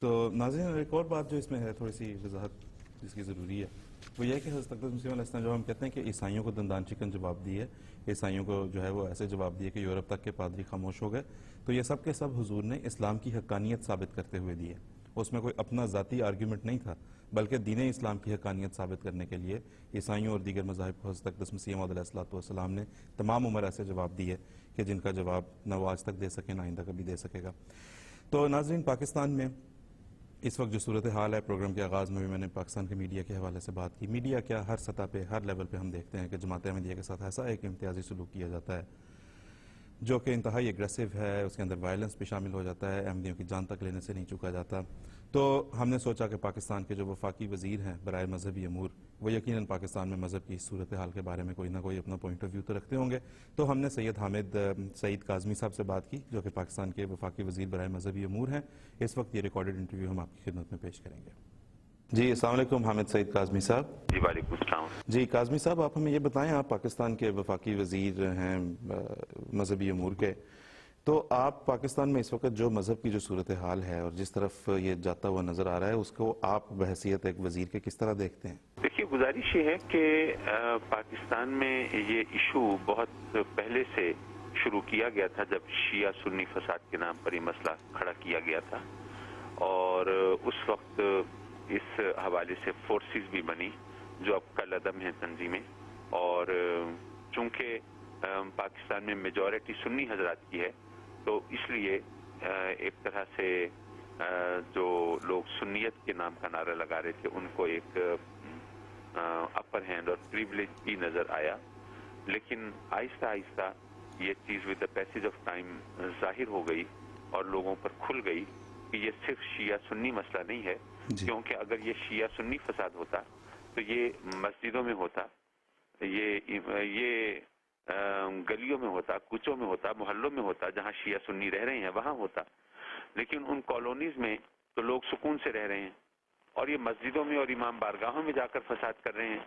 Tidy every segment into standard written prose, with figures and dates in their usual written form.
تو ناظرین ایک اور بات جو اس میں ہے تھوڑی سی وضاحت جس کی ضروری ہے وہ یہ ہے کہ حضرت اقدس مسیح علیہ السلام جو ہم کہتے ہیں کہ عیسائیوں کو دندان چکن جواب دی ہے، عیسائیوں کو جو ہے وہ ایسے جواب دیے کہ یورپ تک کے پادری خاموش ہو گئے، تو یہ سب کے سب حضور نے اسلام کی حقانیت ثابت کرتے ہوئے دیے. اس میں کوئی اپنا ذاتی آرگیومنٹ نہیں تھا، بلکہ دین اسلام کی حقانیت ثابت کرنے کے لیے عیسائیوں اور دیگر مذاہب کو حضرت اقدس مسیح موعود علیہ السلام نے تمام عمر ایسے جواب دیے کہ جن کا جواب نہ وہ آج تک دے سکے نہ آئندہ کبھی دے سکے گا. تو ناظرین پاکستان میں اس وقت جو صورتحال ہے، پروگرام کے آغاز میں بھی میں نے پاکستان کے میڈیا کے حوالے سے بات کی. میڈیا کیا ہر سطح پہ ہر لیول پہ ہم دیکھتے ہیں کہ جماعت احمدیہ کے ساتھ ایسا ایک امتیازی سلوک کیا جاتا ہے جو کہ انتہائی اگریسو ہے، اس کے اندر وائلنس بھی شامل ہو جاتا ہے، احمدیوں کی جان تک لینے سے نہیں چکا جاتا. تو ہم نے سوچا کہ پاکستان کے جو وفاقی وزیر ہیں برائے مذہبی امور، وہ یقیناً پاکستان میں مذہب کی صورتحال کے بارے میں کوئی نہ کوئی اپنا پوائنٹ آف ویو تو رکھتے ہوں گے. تو ہم نے سید حامد سعید کاظمی صاحب سے بات کی جو کہ پاکستان کے وفاقی وزیر برائے مذہبی امور ہیں. اس وقت یہ ریکارڈڈ انٹرویو ہم آپ کی خدمت میں پیش کریں گے. جی السلام علیکم حامد سعید کاظمی صاحب. جی وعلیکم السلام. جی کاظمی صاحب، آپ ہمیں یہ بتائیں، آپ پاکستان کے وفاقی وزیر ہیں مذہبی امور کے، تو آپ پاکستان میں اس وقت جو مذہب کی جو صورتحال ہے اور جس طرف یہ جاتا ہوا نظر آ رہا ہے اس کو آپ بحیثیت ایک وزیر کے کس طرح دیکھتے ہیں؟ دیکھیے گزارش یہ ہے کہ پاکستان میں یہ ایشو بہت پہلے سے شروع کیا گیا تھا جب شیعہ سنی فساد کے نام پر یہ مسئلہ کھڑا کیا گیا تھا، اور اس وقت اس حوالے سے فورسز بھی بنی جو اب کل عدم ہیں تنظیمیں، اور چونکہ پاکستان میں میجورٹی سنی حضرات کی ہے تو اس لیے ایک طرح سے جو لوگ سنیت کے نام کا نعرہ لگا رہے تھے ان کو ایک اپر ہینڈ اور پریولیج بھی نظر آیا. لیکن آہستہ آہستہ یہ چیز with the passage of time ظاہر ہو گئی اور لوگوں پر کھل گئی کہ یہ صرف شیعہ سنی مسئلہ نہیں ہے. کیونکہ اگر یہ شیعہ سنی فساد ہوتا تو یہ مسجدوں میں ہوتا، یہ گلیوں میں ہوتا، کوچوں میں ہوتا، محلوں میں ہوتا، جہاں شیعہ سنی رہ رہے ہیں وہاں ہوتا. لیکن ان کالونیز میں تو لوگ سکون سے رہ رہے ہیں اور یہ مسجدوں میں اور امام بارگاہوں میں جا کر فساد کر رہے ہیں.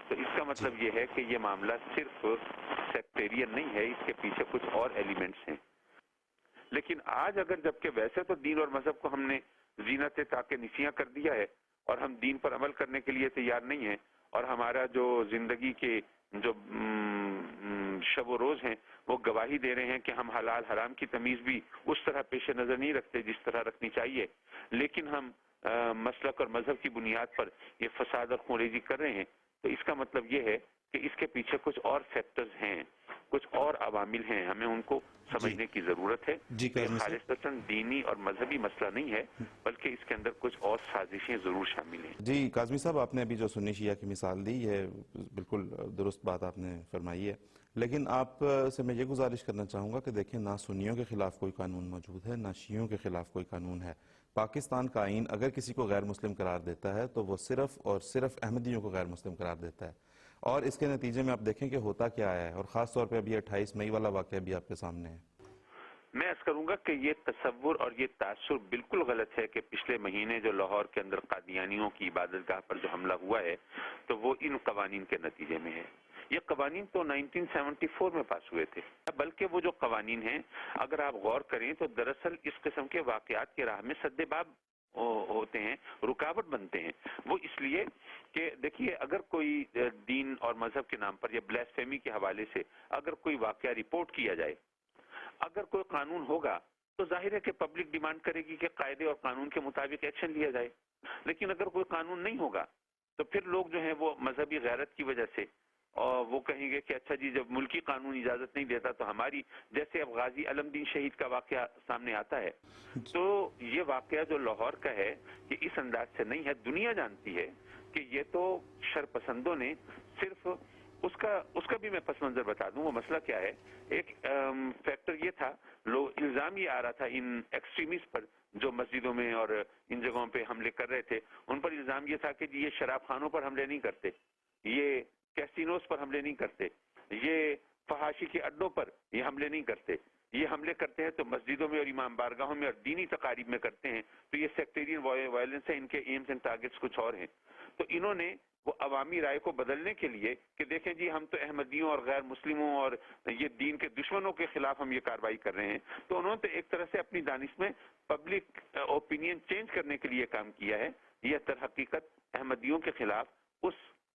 تو اس کا مطلب یہ ہے کہ یہ معاملہ صرف سیکٹیرین نہیں ہے، اس کے پیچھے کچھ اور ایلیمنٹس ہیں. لیکن آج اگر جبکہ ویسے تو دین اور مذہب کو ہم نے زینت طاق نسیاں کر دیا ہے اور ہم دین پر عمل کرنے کے لیے تیار نہیں ہیں، اور ہمارا جو زندگی کے جو شب و روز ہیں وہ گواہی دے رہے ہیں کہ ہم حلال حرام کی تمیز بھی اس طرح پیش نظر نہیں رکھتے جس طرح رکھنی چاہیے، لیکن ہم مسلک اور مذہب کی بنیاد پر یہ فساد اور خونریزی کر رہے ہیں. تو اس کا مطلب یہ ہے کہ اس کے پیچھے کچھ اور فیکٹرز ہیں، کچھ اور عوامل ہیں، ہمیں ان کو سمجھنے کی ضرورت ہے. یہ خالصتاً دینی اور مذہبی مسئلہ نہیں ہے بلکہ اس کے اندر کچھ اور سازشیں ضرور شامل ہیں. جی کاظمی صاحب، آپ نے ابھی جو سنی شیعہ کی مثال دی یہ بالکل درست بات آپ نے فرمائی ہے، لیکن آپ سے میں یہ گزارش کرنا چاہوں گا کہ دیکھیں نہ سنیوں کے خلاف کوئی قانون موجود ہے نہ شیعوں کے خلاف کوئی قانون ہے. پاکستان کا آئین اگر کسی کو غیر مسلم قرار دیتا ہے تو وہ صرف اور صرف احمدیوں کو غیر مسلم قرار دیتا ہے، اور اس کے نتیجے میں آپ دیکھیں کہ ہوتا کیا ہے، اور خاص طور پہ ابھی 28 مئی والا واقعہ بھی آپ کے سامنے ہے. میں عرض کروں گا کہ یہ تصور اور یہ تاثر بالکل غلط ہے کہ پچھلے مہینے جو لاہور کے اندر قادیانیوں کی عبادت گاہ پر جو حملہ ہوا ہے تو وہ ان قوانین کے نتیجے میں ہے. یہ قوانین تو 1974 میں پاس ہوئے تھے، بلکہ وہ جو قوانین ہیں اگر آپ غور کریں تو دراصل اس قسم کے واقعات کے راہ میں سد باب ہوتے ہیں، رکاوٹ بنتے ہیں. وہ اس لیے کہ دیکھیے اگر کوئی دین اور مذہب کے نام پر یا بلیسفیمی کے حوالے سے اگر کوئی واقعہ رپورٹ کیا جائے، اگر کوئی قانون ہوگا تو ظاہر ہے کہ پبلک ڈیمانڈ کرے گی کہ قاعدے اور قانون کے مطابق ایکشن لیا جائے. لیکن اگر کوئی قانون نہیں ہوگا تو پھر لوگ جو ہیں وہ مذہبی غیرت کی وجہ سے اور وہ کہیں گے کہ اچھا جی جب ملکی قانون اجازت نہیں دیتا تو ہماری، جیسے اب غازی علم دین شہید کا واقعہ سامنے آتا ہے تو یہ واقعہ جو لاہور کا ہے یہ اس انداز سے نہیں ہے. دنیا جانتی ہے کہ یہ تو شرپسندوں نے صرف اس کا بھی میں پس منظر بتا دوں وہ مسئلہ کیا ہے. ایک فیکٹر یہ تھا، لوگ الزام یہ آ رہا تھا ان ایکسٹریمسٹ پر جو مسجدوں میں اور ان جگہوں پہ حملے کر رہے تھے، ان پر الزام یہ تھا کہ یہ شراب خانوں پر حملے نہیں کرتے، یہ کیسینوز پر حملے نہیں کرتے، یہ فحاشی کے اڈوں پر یہ حملے نہیں کرتے، یہ حملے کرتے ہیں تو مسجدوں میں اور امام بارگاہوں میں اور دینی تقاریب میں کرتے ہیں، تو یہ سیکٹیرین وائلنس ہے، ان کے ایمز اینڈ ٹارگٹس کچھ اور ہیں. تو انہوں نے وہ عوامی رائے کو بدلنے کے لیے کہ دیکھیں جی ہم تو احمدیوں اور غیر مسلموں اور یہ دین کے دشمنوں کے خلاف ہم یہ کارروائی کر رہے ہیں، تو انہوں نے ایک طرح سے اپنی دانش میں پبلک اوپینین چینج کرنے کے لیے کام کیا ہے۔ یہ در حقیقت احمدیوں کے خلاف اس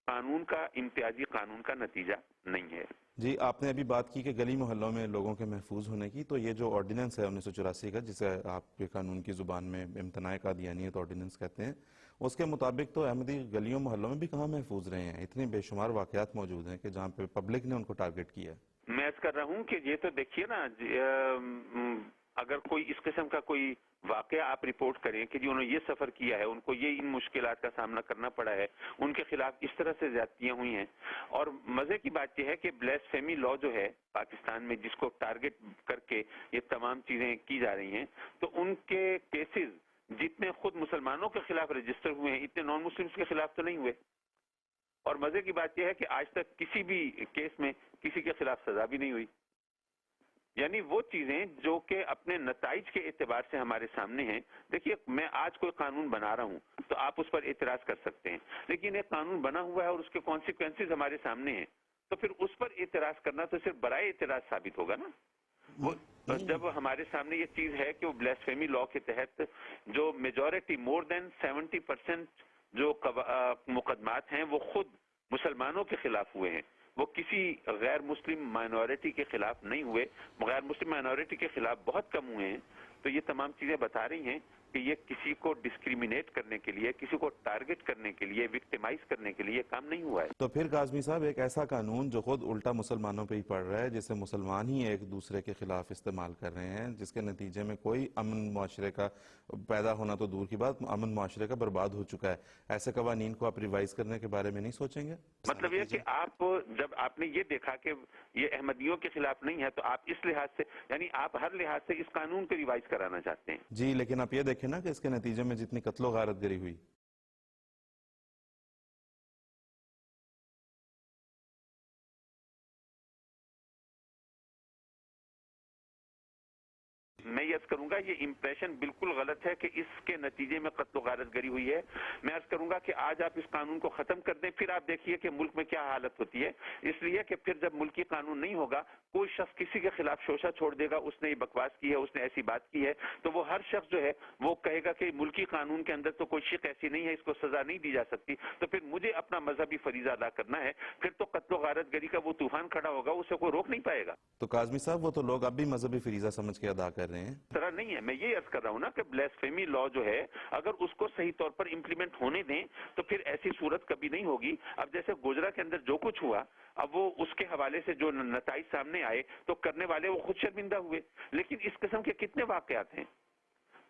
قانون کا، امتیازی قانون کا نتیجہ نہیں ہے۔ جی، آپ نے ابھی بات کی کہ گلی محلوں میں لوگوں کے محفوظ ہونے کی، تو یہ جو آرڈیننس ہے 1984 کا، جسے آپ کے قانون کی زبان میں امتناع قادیانیت آرڈیننس کہتے ہیں، اس کے مطابق تو احمدی گلیوں محلوں میں بھی کہاں محفوظ رہے ہیں؟ اتنے بے شمار واقعات موجود ہیں کہ جہاں پہ پبلک نے ان کو ٹارگٹ کیا ہے۔ میں عرض کر رہا ہوں کہ یہ تو دیکھیے نا، اگر کوئی اس قسم کا کوئی واقعہ آپ رپورٹ کریں کہ جی انہوں نے یہ سفر کیا ہے، ان کو یہ ان مشکلات کا سامنا کرنا پڑا ہے، ان کے خلاف اس طرح سے زیادتیاں ہوئی ہیں، اور مزے کی بات یہ ہے کہ بلیسفیمی لا جو ہے پاکستان میں، جس کو ٹارگٹ کر کے یہ تمام چیزیں کی جا رہی ہیں، تو ان کے کیسز جتنے خود مسلمانوں کے خلاف رجسٹر ہوئے ہیں اتنے نان مسلمز کے خلاف تو نہیں ہوئے، اور مزے کی بات یہ ہے کہ آج تک کسی بھی کیس میں کسی کے خلاف سزا بھی نہیں ہوئی۔ یعنی وہ چیزیں جو کہ اپنے نتائج کے اعتبار سے ہمارے سامنے ہیں۔ دیکھیے، میں آج کوئی قانون بنا رہا ہوں تو آپ اس پر اعتراض کر سکتے ہیں، لیکن ایک قانون بنا ہوا ہے اور اس کے کانسیکوینسز ہمارے سامنے ہیں، تو پھر اس پر اعتراض کرنا تو صرف برائے اعتراض ثابت ہوگا نا۔ وہ جب ہمارے سامنے یہ چیز ہے کہ وہ بلیسفیمی لا کے تحت جو میجورٹی مور دین 70% جو مقدمات ہیں وہ خود مسلمانوں کے خلاف ہوئے ہیں، وہ کسی غیر مسلم مائنورٹی کے خلاف نہیں ہوئے، غیر مسلم مائنورٹی کے خلاف بہت کم ہوئے ہیں، تو یہ تمام چیزیں بتا رہی ہیں کہ یہ کسی کو ڈسکریمنیٹ کرنے کے لیے، کسی کو ٹارگٹ کرنے کے لیے، وکٹمائز کرنے کے لیے کام نہیں ہوا ہے۔ تو پھر کاظمی صاحب، ایک ایسا قانون جو خود الٹا مسلمانوں پہ ہی پڑ رہا ہے، جسے مسلمان ہی ایک دوسرے کے خلاف استعمال کر رہے ہیں، جس کے نتیجے میں کوئی امن معاشرے کا پیدا ہونا تو دور کی بات، امن معاشرے کا برباد ہو چکا ہے، ایسے قوانین کو آپ ریوائز کرنے کے بارے میں نہیں سوچیں گے؟ مطلب یہ کہ آپ جب آپ نے یہ دیکھا کہ یہ احمدیوں کے خلاف نہیں ہے، تو آپ اس لحاظ سے، یعنی آپ ہر لحاظ سے اس قانون کو ریوائز کرانا چاہتے ہیں۔ جی، لیکن آپ یہ دیکھیں نا کہ اس کے نتیجے میں جتنی قتل و غارت گری ہوئی۔ میں یہ عرض کروں گا یہ امپریشن بالکل غلط ہے کہ اس کے نتیجے میں قتل و غارت گری ہوئی ہے۔ میں عرض کروں گا کہ آج آپ اس قانون کو ختم کر دیں، پھر آپ دیکھیے کہ ملک میں کیا حالت ہوتی ہے، اس لیے کہ پھر جب ملکی قانون نہیں ہوگا، کوئی شخص کسی کے خلاف شوشہ چھوڑ دے گا، اس نے یہ بکواس کی ہے، اس نے ایسی بات کی ہے، تو وہ ہر شخص جو ہے وہ کہے گا کہ ملکی قانون کے اندر تو کوئی شک ایسی نہیں ہے، اس کو سزا نہیں دی جا سکتی، تو پھر مجھے اپنا مذہبی فریضہ ادا کرنا ہے، پھر تو قتل و غارت گری کا وہ طوفان کھڑا ہوگا، اسے کوئی روک نہیں پائے گا۔ تو کاظمی صاحب، وہ تو لوگ اب بھی مذہبی فریضہ سمجھ کے ادا کر رہے ہیں۔ طرح نہیں ہے، میں یہ عرض کر رہا ہوں نا کہ بلیسفیمی لا جو ہے اگر اس کو صحیح طور پر امپلیمنٹ ہونے دیں تو پھر ایسی صورت کبھی نہیں ہوگی۔ اب جیسے گوجرا کے اندر جو کچھ ہوا، اب وہ اس کے حوالے سے جو نتائج سامنے آئے تو کرنے والے وہ خود شرمندہ ہوئے، لیکن اس قسم کے کتنے واقعات ہیں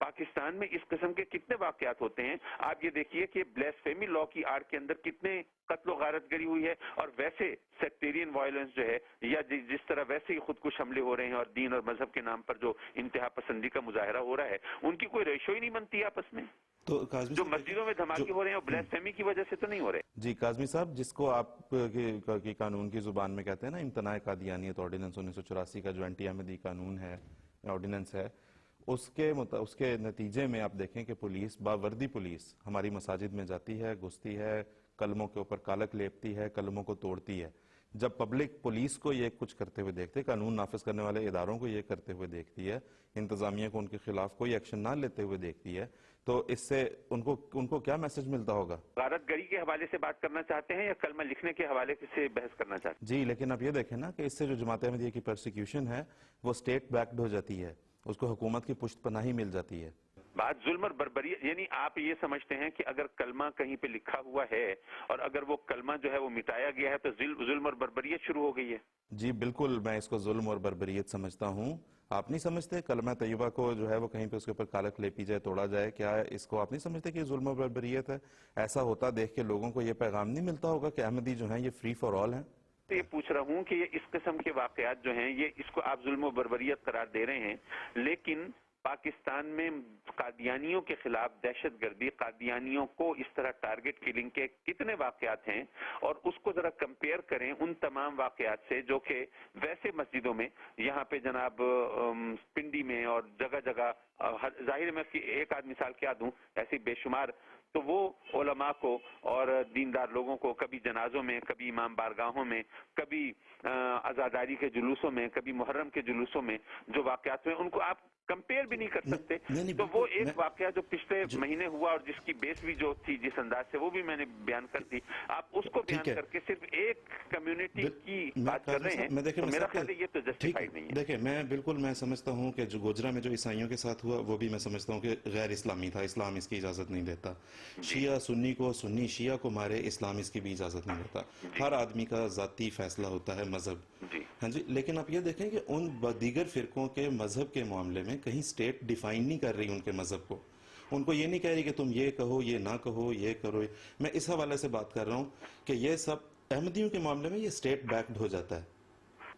پاکستان میں، اس قسم کے کتنے واقعات ہوتے ہیں۔ آپ یہ دیکھیے کہ بلیسفیمی لا کی آڑ کے اندر کتنے قتل و غارت گری ہوئی ہے، اور ویسے سیکٹیرین وائلنس جو ہے، یا جس طرح ویسے ہی خودکش حملے ہو رہے ہیں اور دین اور مذہب کے نام پر جو انتہا پسندی کا مظاہرہ ہو رہا ہے، ان کی کوئی ریشو ہی نہیں بنتی آپس میں۔ تو کاظمی جو صاحب، مسجدوں میں دھماکے ہو رہے ہیں وہ بلیسفیمی کی وجہ سے تو نہیں ہو رہے۔ جی کاظمی صاحب، جس کو آپ کی قانون کی زبان میں کہتے ہیں نا امتناع قادیانیت آرڈیننس 1984 کا، جو اینٹی احمدی قانون ہے، آرڈیننس ہے، اس کے نتیجے میں آپ دیکھیں کہ پولیس، باوردی پولیس ہماری مساجد میں جاتی ہے، گھستی ہے، کلموں کے اوپر کالک لیپتی ہے، کلموں کو توڑتی ہے۔ جب پبلک پولیس کو یہ کچھ کرتے ہوئے دیکھتے، قانون نافذ کرنے والے اداروں کو یہ کرتے ہوئے دیکھتی ہے، انتظامیہ کو ان کے خلاف کوئی ایکشن نہ لیتے ہوئے دیکھتی ہے، تو اس سے ان کو کیا میسج ملتا ہوگا؟ غارت گری کے حوالے سے بات کرنا چاہتے ہیں یا کلمہ لکھنے کے حوالے سے بحث کرنا چاہتے ہیں؟ جی، لیکن آپ یہ دیکھیں نا کہ اس سے جو جماعت احمدیہ کی پرسیکیوشن ہے وہ اسٹیٹ بیکڈ ہو جاتی ہے، اس کو حکومت کی پشت پناہی مل جاتی ہے۔ بات ظلم اور بربریت، یعنی آپ یہ سمجھتے ہیں کہ اگر کلمہ کہیں پہ لکھا ہوا ہے اور اگر وہ کلمہ جو ہے وہ مٹایا گیا ہے تو ظلم اور بربریت شروع ہو گئی ہے؟ جی بالکل، میں اس کو ظلم اور بربریت سمجھتا ہوں۔ آپ نہیں سمجھتے کلمہ طیبہ کو جو ہے وہ کہیں پہ اس کے اوپر کالک لیپی جائے، توڑا جائے، کیا اس کو آپ نہیں سمجھتے کہ یہ ظلم اور بربریت ہے؟ ایسا ہوتا دیکھ کے لوگوں کو یہ پیغام نہیں ملتا ہوگا کہ احمدی جو ہیں یہ فری فار آل ہیں؟ یہ پوچھ رہا ہوں کہ یہ اس قسم کے واقعات جو ہیں یہ اس کو آپ ظلم و بربریت قرار دے رہے ہیں، لیکن پاکستان میں قادیانیوں کے خلاف دہشت گردی، قادیانیوں کو اس طرح ٹارگٹ کلنگ کے کتنے واقعات ہیں، اور اس کو ذرا کمپیئر کریں ان تمام واقعات سے جو کہ ویسے مسجدوں میں، یہاں پہ جناب پنڈی میں اور جگہ جگہ، ظاہر میں ایک آدھ مثال کیا دوں، ایسی بے شمار تو وہ علماء کو اور دیندار لوگوں کو کبھی جنازوں میں، کبھی امام بارگاہوں میں، کبھی عزاداری کے جلوسوں میں، کبھی محرم کے جلوسوں میں جو واقعات ہوئے ان کو آپ کمپیئر بھی نہیں کر سکتے. تو وہ ایک واقعہ جو پچھلے مہینے ہوا اور جس کی بیس بھی جو تھی جس انداز سے وہ بھی میں نے بیان کر دی، آپ اس کو بیان کر کے صرف ایک کمیونٹی کی بات کر رہے ہیں تو میرا خیال ہے یہ تو جسٹیفائیڈ نہیں ہے. دیکھیں میں سمجھتا ہوں کہ جو گوجرا میں جو عیسائیوں کے ساتھ ہوا وہ بھی میں سمجھتا ہوں کہ غیر اسلامی تھا، اسلام اس کی اجازت نہیں دیتا. شیعہ سنی کو، سنی شیعہ کو مارے، اسلام اس کی بھی اجازت نہیں دیتا. ہر آدمی کا ذاتی فیصلہ ہوتا ہے مذہب. ہاں جی، لیکن آپ یہ دیکھیں کہ ان دیگر فرقوں کے مذہب کے معاملے میں کہیں اسٹیٹ ڈیفائن نہیں کر رہی ان کے مذہب کو. ان کو یہ نہیں کہہ رہی کہ تم یہ کہو، یہ نہ کہو، یہ کرو. میں اس حوالے سے بات کر رہا ہوں کہ یہ سب احمدیوں کے معاملے میں یہ اسٹیٹ بیکڈ ہو جاتا ہے.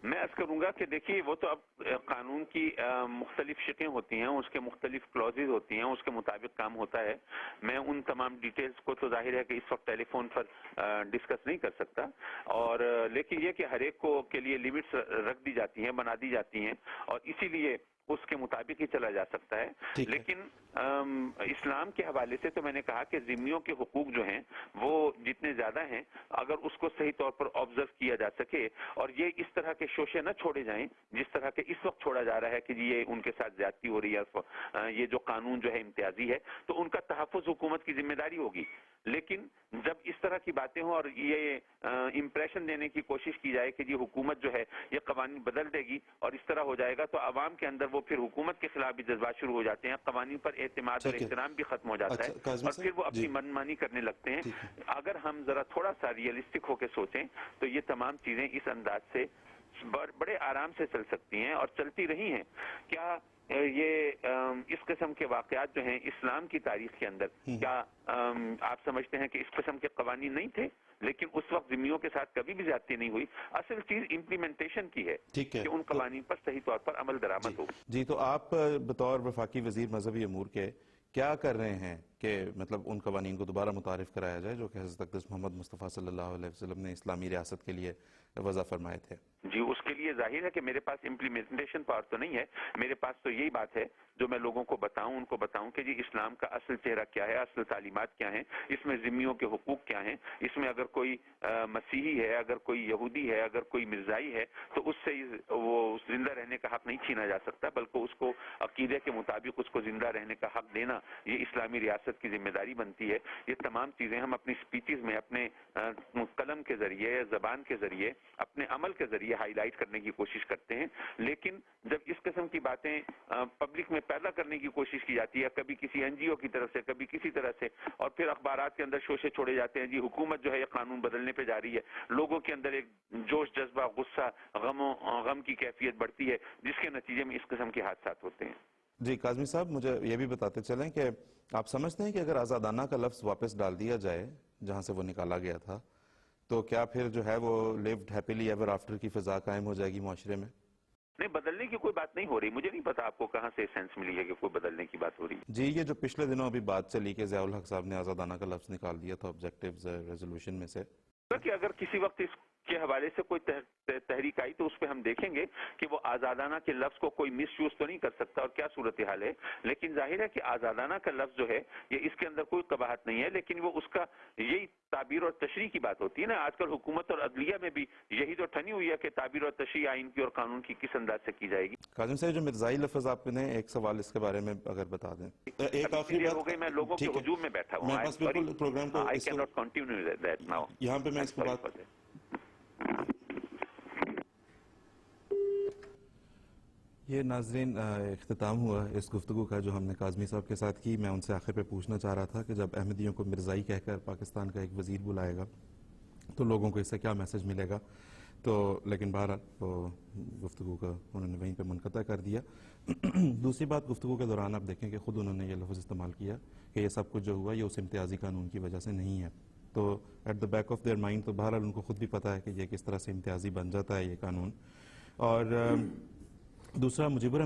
میں عرض کروں گا کہ دیکھیے وہ تو اب قانون کی مختلف شقیں ہوتی ہیں، اس کے مختلف کلوزز ہوتی ہیں، اس کے مطابق کام ہوتا ہے. میں ان تمام ڈیٹیلز کو تو ظاہر ہے کہ اس وقت ٹیلی فون پر ڈسکس نہیں کر سکتا، اور لیکن یہ کہ ہر ایک کو کے لیے لیمٹس رکھ دی جاتی ہیں، بنا دی جاتی ہیں، اور اسی لیے اس کے مطابق ہی چلا جا سکتا ہے. لیکن اسلام کے حوالے سے تو میں نے کہا کہ ذمیوں کے حقوق جو ہیں وہ جتنے زیادہ ہیں، اگر اس کو صحیح طور پر آبزرو کیا جا سکے اور یہ اس طرح کے شوشے نہ چھوڑے جائیں جس طرح کے اس وقت چھوڑا جا رہا ہے کہ یہ ان کے ساتھ زیادتی ہو رہی ہے، یہ جو قانون جو ہے امتیازی ہے، تو ان کا تحفظ حکومت کی ذمہ داری ہوگی. لیکن جب اس طرح کی باتیں ہوں اور یہ امپریشن دینے کی کوشش کی جائے کہ یہ حکومت جو ہے یہ قوانین بدل دے گی اور اس طرح ہو جائے گا، تو عوام کے اندر وہ پھر حکومت کے خلاف بھی جذبات شروع ہو جاتے ہیں، قوانین پر اعتماد اور احترام بھی ختم ہو جاتا ہے اور پھر وہ اپنی من مانی کرنے لگتے ہیں. اگر ہم ذرا تھوڑا سا ریئلسٹک ہو کے سوچیں تو یہ تمام چیزیں اس انداز سے بڑے آرام سے چل سکتی ہیں اور چلتی رہی ہیں. کیا یہ اس قسم کے واقعات جو ہیں اسلام کی تاریخ کے اندر، کیا آپ سمجھتے ہیں کہ اس قسم کے قوانین نہیں تھے؟ لیکن اس وقت ذمیوں کے ساتھ کبھی بھی زیادتی نہیں ہوئی. اصل چیز امپلیمنٹیشن کی ہے کہ ان قوانین پر صحیح طور پر عمل درآمد ہو. جی، تو آپ بطور وفاقی وزیر مذہبی امور کے کیا کر رہے ہیں کہ مطلب ان قوانین کو دوبارہ متعارف کرایا جائے جو کہ حضرت اقدس محمد مصطفیٰ صلی اللہ علیہ وسلم نے اسلامی ریاست کے لیے وضع فرمائے تھے؟ جی، اس کے لیے ظاہر ہے کہ میرے پاس امپلیمنٹیشن پاور تو نہیں ہے. میرے پاس تو یہی بات ہے جو میں لوگوں کو بتاؤں، ان کو بتاؤں کہ جی اسلام کا اصل چہرہ کیا ہے، اصل تعلیمات کیا ہیں، اس میں ذمیوں کے حقوق کیا ہیں، اس میں اگر کوئی مسیحی ہے، اگر کوئی یہودی ہے، اگر کوئی مرزائی ہے تو اس سے وہ زندہ رہنے کا حق نہیں چھینا جا سکتا، بلکہ اس کو عقیدے کے مطابق اس کو زندہ رہنے کا حق دینا یہ اسلامی ریاست کی ذمہ داری بنتی ہے. یہ تمام چیزیں ہم اپنی سپیچز میں اپنے قلم کے ذریعے، زبان کے ذریعے، اپنے عمل کے ذریعے ہائی لائٹ کرنے کی کوشش کرتے ہیں. لیکن جب اس قسم کی باتیں پبلک میں پیدا کرنے کی کوشش کی جاتی ہے، کبھی کسی این جی او کی طرف سے، کبھی کسی طرح سے، اور پھر اخبارات کے اندر شوشے چھوڑے جاتے ہیں، جی حکومت جو ہے یہ قانون بدلنے پہ جا رہی ہے، لوگوں کے اندر ایک جوش، جذبہ، غصہ، غم کی کیفیت بڑھتی ہے، جس کے نتیجے میں اس قسم کے حادثات ہوتے ہیں. جی کاظمی صاحب، مجھے یہ بھی بتاتے چلیں کہ آپ سمجھتے ہیں کہ اگر آزادانہ کا لفظ واپس ڈال دیا جائے جہاں سے وہ نکالا گیا تھا تو کیا پھر جو ہے وہ لیوڈ ہیپیلی ایور آفٹر کی فضا قائم ہو جائے گی معاشرے میں؟ نہیں، بدلنے کی کوئی بات نہیں ہو رہی. مجھے نہیں پتا آپ کو کہاں سے سینس ملی ہے کہ کوئی بدلنے کی بات ہو رہی ہے. جی، یہ جو پچھلے دنوں ابھی بات چلی کہ ضیاء الحق صاحب نے آزادانہ کا لفظ نکال دیا تھا آبجیکٹیوز ریزولوشن میں سے، کہ اگر کسی وقت اس کے حوالے سے کوئی تحریک آئی تو اس پہ ہم دیکھیں گے کہ وہ آزادانہ کے لفظ کو کوئی مس یوز تو نہیں کر سکتا اور کیا صورتحال ہے. لیکن ظاہر ہے کہ آزادانہ کا لفظ جو ہے یہ اس کے اندر کوئی قباحت نہیں ہے، لیکن وہ اس کا یہی تعبیر اور تشریح کی بات ہوتی ہے نا. آج کل حکومت اور عدلیہ میں بھی یہی تو ٹھنی ہوئی ہے کہ تعبیر اور تشریح آئین کی اور قانون کی کس انداز سے کی جائے گی. کاظم صاحب، جو مرزائی لفظ آپ نے ایک سوال اس کے بارے میں اگر بتا دیں. ایک آخری بات ہو گئی، میں لوگوں کے ہجوم میں بیٹھا ہوں. میں بس بالکل پروگرام کو I cannot continue that now. یہاں پہ میں اس کو بات یہ ناظرین اختتام ہوا اس گفتگو کا جو ہم نے کاظمی صاحب کے ساتھ کی. میں ان سے آخر پہ پوچھنا چاہ رہا تھا کہ جب احمدیوں کو مرزائی کہہ کر پاکستان کا ایک وزیر بلائے گا تو لوگوں کو اس سے کیا میسج ملے گا. تو لیکن بہرحال وہ گفتگو کا انہوں نے وہیں پہ منقطع کر دیا. دوسری بات، گفتگو کے دوران آپ دیکھیں کہ خود انہوں نے یہ لفظ استعمال کیا کہ یہ سب کچھ جو ہوا یہ اس امتیازی قانون کی وجہ سے نہیں ہے. تو at the back of their mind تو بہرحال ان کو خود بھی پتا ہے کہ یہ کس طرح سے امتیازی بن جاتا ہے یہ قانون. اور دوسرا، مجیب الرحمان